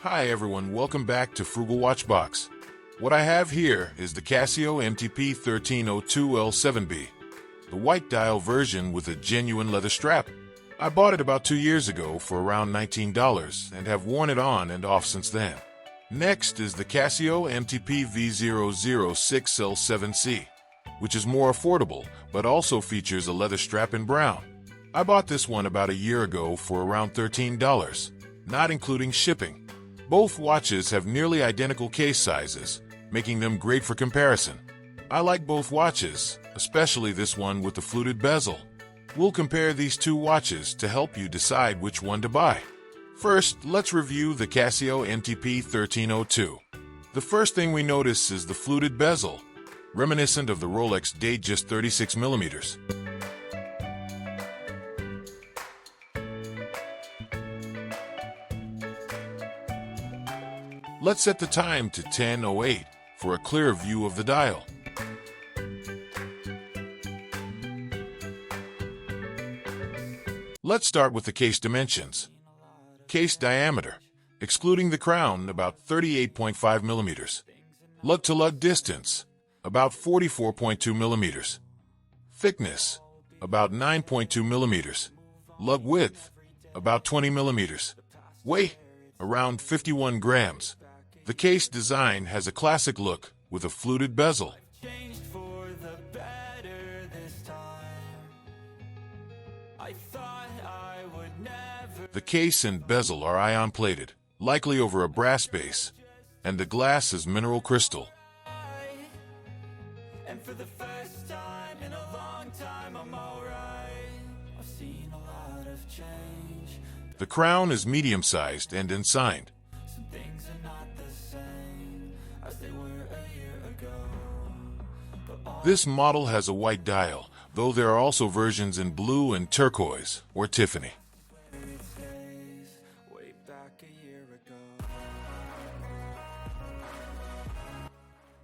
Hi everyone, welcome back to Frugal Watchbox. What I have here is the Casio MTP-1302 L7B, the white dial version with a genuine leather strap. I bought it about 2 years ago for around $19 and have worn it on and off since then. Next is the Casio MTP-V006 L7C, which is more affordable but also features a leather strap in brown. I bought this one about a year ago for around $13, not including shipping. Both watches have nearly identical case sizes, making them great for comparison. I like both watches, especially this one with the fluted bezel. We'll compare these two watches to help you decide which one to buy. First, let's review the Casio MTP-1302. The first thing we notice is the fluted bezel, reminiscent of the Rolex Datejust 36mm. Let's set the time to 10:08 for a clear view of the dial. Let's start with the case dimensions. Case diameter, excluding the crown, about 38.5 millimeters. Lug-to-lug distance, about 44.2 millimeters. Thickness, about 9.2 millimeters. Lug width, about 20 millimeters. Weight, around 51 grams. The case design has a classic look with a fluted bezel. The case and bezel are ion-plated, likely over a brass base, and the glass is mineral crystal. The crown is medium-sized and ensigned. This model has a white dial, though there are also versions in blue and turquoise, or Tiffany.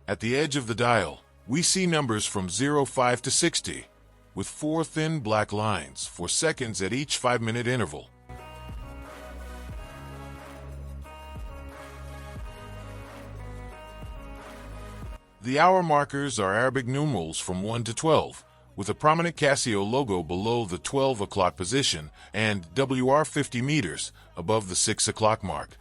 At the edge of the dial, we see numbers from 05 to 60, with 4 thin black lines for seconds at each 5-minute interval. The hour markers are Arabic numerals from 1 to 12, with a prominent Casio logo below the 12 o'clock position and WR 50 meters above the 6 o'clock mark.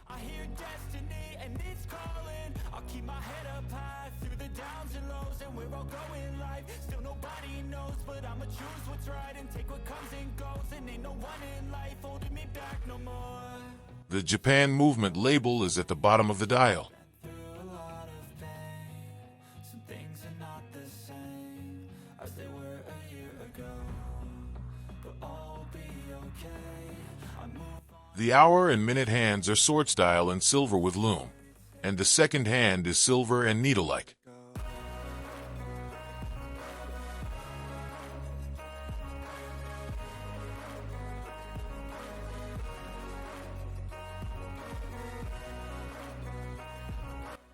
The Japan movement label is at the bottom of the dial. The hour and minute hands are sword style and silver with lume, and the second hand is silver and needle-like.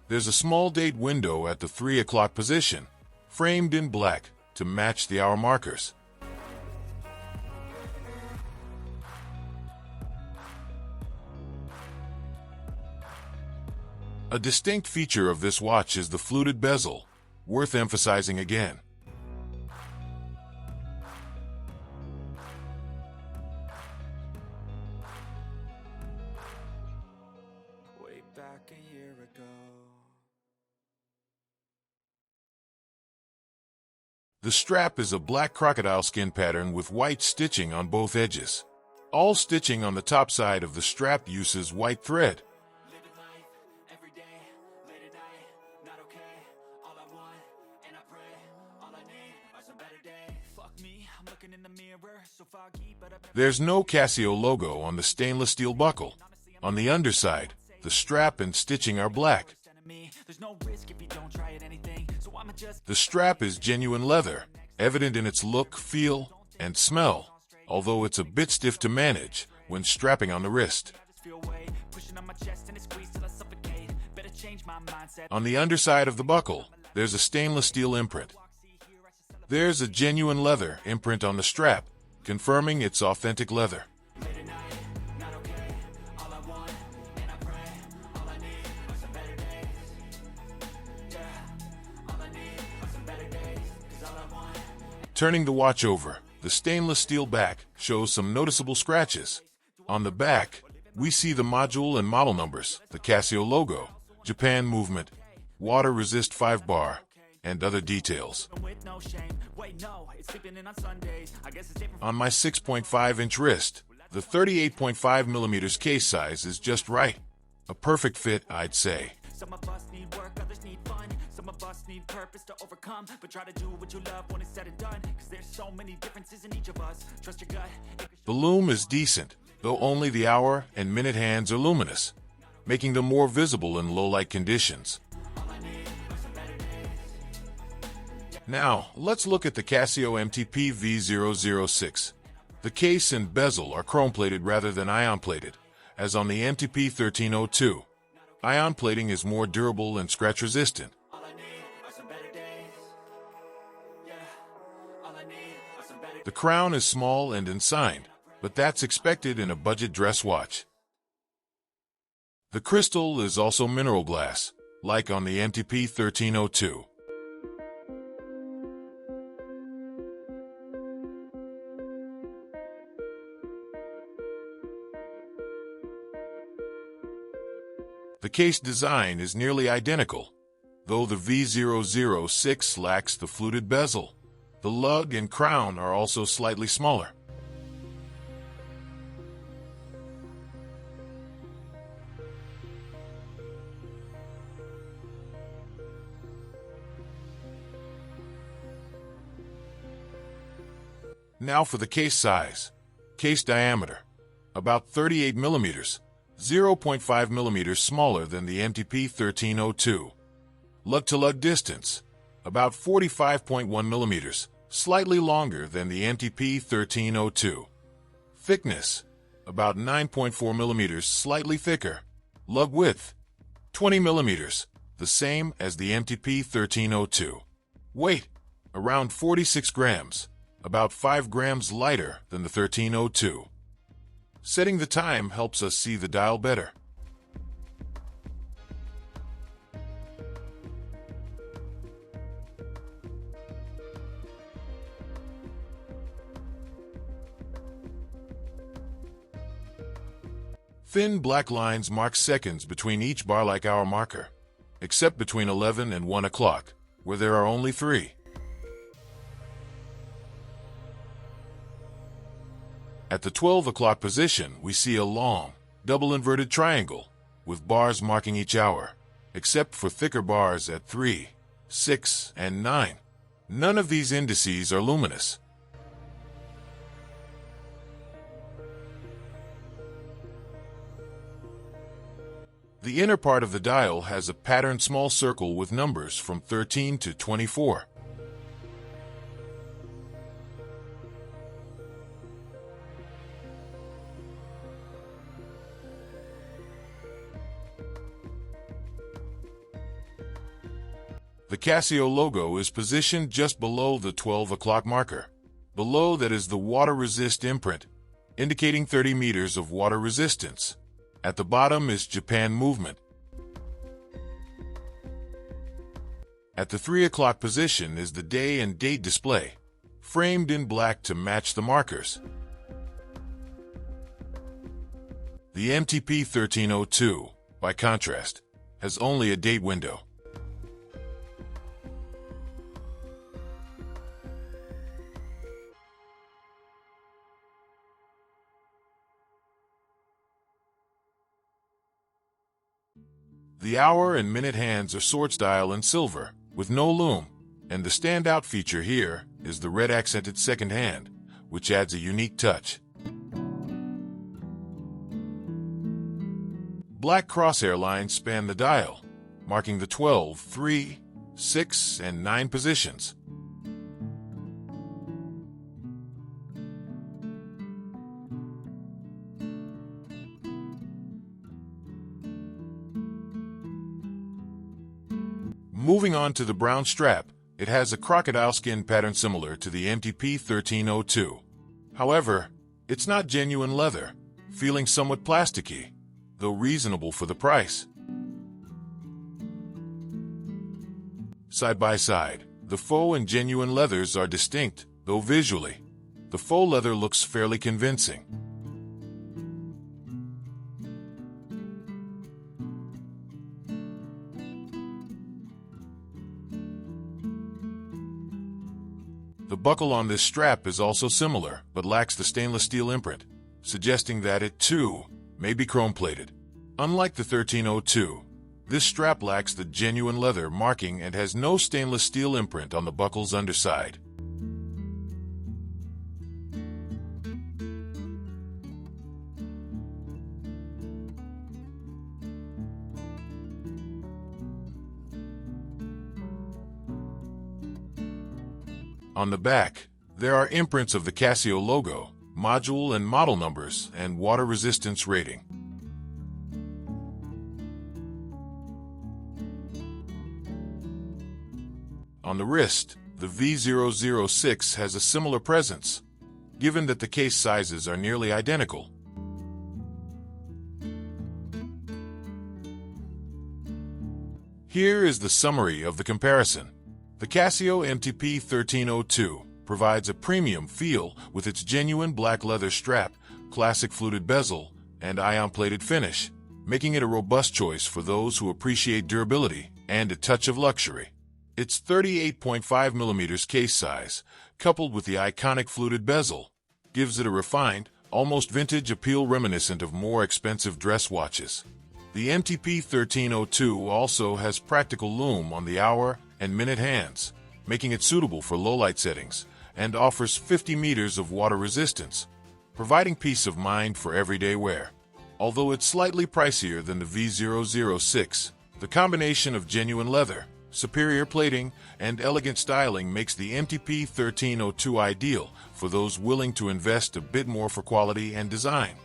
There's a small date window at the 3 o'clock position, framed in black to match the hour markers. A distinct feature of this watch is the fluted bezel, worth emphasizing again. Way back a year ago. The strap is a black crocodile skin pattern with white stitching on both edges. All stitching on the top side of the strap uses white thread. There's no Casio logo on the stainless steel buckle. On the underside, the strap and stitching are black. The strap is genuine leather, evident in its look, feel, and smell, although it's a bit stiff to manage when strapping on the wrist. On the underside of the buckle, there's a stainless steel imprint. There's a genuine leather imprint on the strap, confirming it's authentic leather. Turning the watch over, the stainless steel back shows some noticeable scratches. On the back, we see the module and model numbers, the Casio logo, Japan movement, water resist 5 bar, and other details. On my 6.5-inch wrist, the 38.5mm case size is just right. A perfect fit, I'd say. Some of us need work, others need fun. Some of us need purpose to overcome. But try to do what you love when it's said and done. Cause there's so many differences in each of us. Trust your gut. The lume is decent, though only the hour and minute hands are luminous, making them more visible in low-light conditions. Now, let's look at the Casio MTP-V006. The case and bezel are chrome-plated rather than ion-plated, as on the MTP-1302. Ion plating is more durable and scratch-resistant. The crown is small and unsigned, but that's expected in a budget dress watch. The crystal is also mineral glass, like on the MTP-1302. The case design is nearly identical, though the V006 lacks the fluted bezel. The lug and crown are also slightly smaller. Now for the case size. Case diameter, about 38 millimeters. 0.5 millimeters smaller than the MTP-1302. Lug-to-lug distance, about 45.1 millimeters, slightly longer than the MTP-1302. Thickness, about 9.4 millimeters, slightly thicker. Lug width, 20 millimeters, the same as the MTP-1302. Weight, around 46 grams, about 5 grams lighter than the 1302. Setting the time helps us see the dial better. Thin black lines mark seconds between each bar like our marker, except between 11 and 1 o'clock, where there are only 3. At the 12 o'clock position, we see a long, double-inverted triangle, with bars marking each hour, except for thicker bars at 3, 6, and 9. None of these indices are luminous. The inner part of the dial has a patterned small circle with numbers from 13 to 24. The Casio logo is positioned just below the 12 o'clock marker. Below that is the water resist imprint, indicating 30 meters of water resistance. At the bottom is Japan movement. At the 3 o'clock position is the day and date display, framed in black to match the markers. The MTP-1302, by contrast, has only a date window. The hour and minute hands are sword style in silver, with no lume, and the standout feature here is the red accented second hand, which adds a unique touch. Black crosshair lines span the dial, marking the 12, 3, 6, and 9 positions. Moving on to the brown strap, it has a crocodile skin pattern similar to the MTP-1302. However, it's not genuine leather, feeling somewhat plasticky, though reasonable for the price. Side by side, the faux and genuine leathers are distinct, though visually, the faux leather looks fairly convincing. The buckle on this strap is also similar, but lacks the stainless steel imprint, suggesting that it, too, may be chrome-plated. Unlike the 1302, this strap lacks the genuine leather marking and has no stainless steel imprint on the buckle's underside. On the back, there are imprints of the Casio logo, module and model numbers, and water resistance rating. On the wrist, the V006 has a similar presence, given that the case sizes are nearly identical. Here is the summary of the comparison. The Casio MTP-1302 provides a premium feel with its genuine black leather strap, classic fluted bezel, and ion-plated finish, making it a robust choice for those who appreciate durability and a touch of luxury. Its 38.5mm case size, coupled with the iconic fluted bezel, gives it a refined, almost vintage appeal reminiscent of more expensive dress watches. The MTP-1302 also has practical lume on the hour and minute hands, making it suitable for low-light settings, and offers 50 meters of water resistance, providing peace of mind for everyday wear. Although it's slightly pricier than the V006, the combination of genuine leather, superior plating, and elegant styling makes the MTP-1302 ideal for those willing to invest a bit more for quality and design.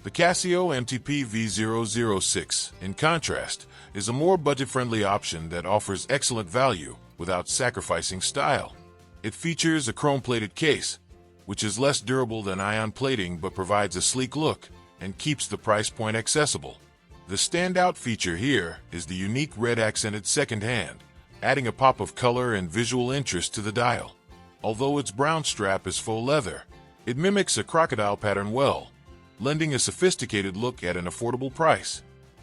The Casio MTP-V006, in contrast, is a more budget-friendly option that offers excellent value without sacrificing style. It features a chrome-plated case, which is less durable than ion plating but provides a sleek look and keeps the price point accessible. The standout feature here is the unique red-accented second hand, adding a pop of color and visual interest to the dial. Although its brown strap is faux leather, it mimics a crocodile pattern well, lending a sophisticated look at an affordable price.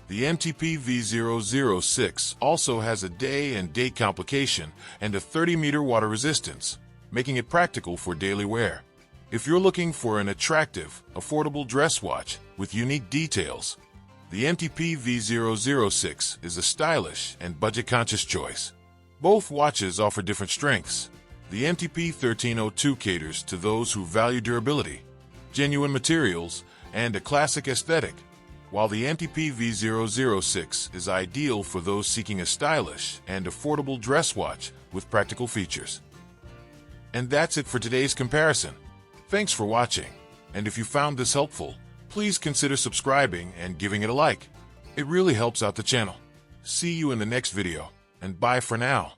The MTP-V006 also has a day and date complication and a 30-meter water resistance, making it practical for daily wear. If you're looking for an attractive, affordable dress watch with unique details, the MTP-V006 is a stylish and budget-conscious choice. Both watches offer different strengths. The MTP-1302 caters to those who value durability, genuine materials, and a classic aesthetic, while the MTP-V006 is ideal for those seeking a stylish and affordable dress watch with practical features. And that's it for today's comparison. Thanks for watching, and if you found this helpful, please consider subscribing and giving it a like. It really helps out the channel. See you in the next video, and bye for now.